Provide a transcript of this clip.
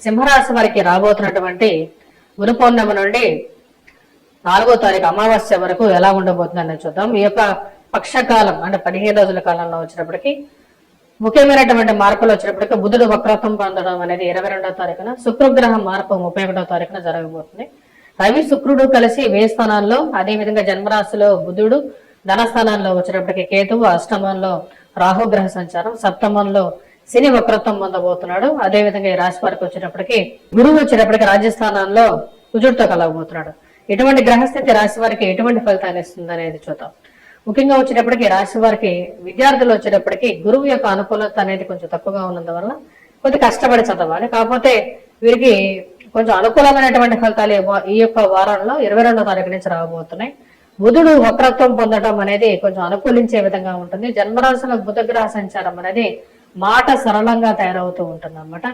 సింహరాశి వారికి రాబోతున్నటువంటి గురు పౌర్ణమి నుండి 4వ తారీఖు అమావాస్య వరకు ఎలా ఉండబోతుందని చూద్దాం. ఈ యొక్క పక్షకాలం అంటే 15 రోజుల కాలంలో వచ్చినప్పటికీ ముఖ్యమైనటువంటి మార్పులు వచ్చినప్పటికీ బుధుడు వక్రత్వం పొందడం అనేది 22వ తారీఖున, శుక్రగ్రహం మార్పు 31వ తారీఖున జరగబోతుంది. రవి శుక్రుడు కలిసి వ్యయ స్థానాల్లో, అదేవిధంగా జన్మరాశిలో బుధుడు, ధనస్థానాల్లో వచ్చినప్పటికీ కేతువు, అష్టమంలో రాహుగ్రహ సంచారం, సప్తమంలో శని వక్రత్వం పొందబోతున్నాడు. అదేవిధంగా ఈ రాశి వారికి వచ్చేటప్పటికి గురువు వచ్చేటప్పటికి రాజస్థానంలో కుజుడితో కలగబోతున్నాడు. ఎటువంటి గ్రహస్థితి రాశి వారికి ఎటువంటి ఫలితాన్ని ఇస్తుంది అనేది చూద్దాం. ముఖ్యంగా వచ్చేటప్పటికి రాశి వారికి విద్యార్థులు వచ్చేటప్పటికి గురువు యొక్క అనుకూలత అనేది కొంచెం తక్కువగా ఉన్నందువల్ల కొద్దిగా కష్టపడి చదవాలి. కాకపోతే వీరికి కొంచెం అనుకూలమైనటువంటి ఫలితాలు ఈ యొక్క వారంలో 22వ తారీఖు నుంచి రాబోతున్నాయి. బుధుడు వక్రత్వం పొందడం అనేది కొంచెం అనుకూలించే విధంగా ఉంటుంది. జన్మరాశిలో బుధ గ్రహ సంచారం అనేది మాట సరళంగా తయారవుతూ ఉంటుంది అన్నమాట.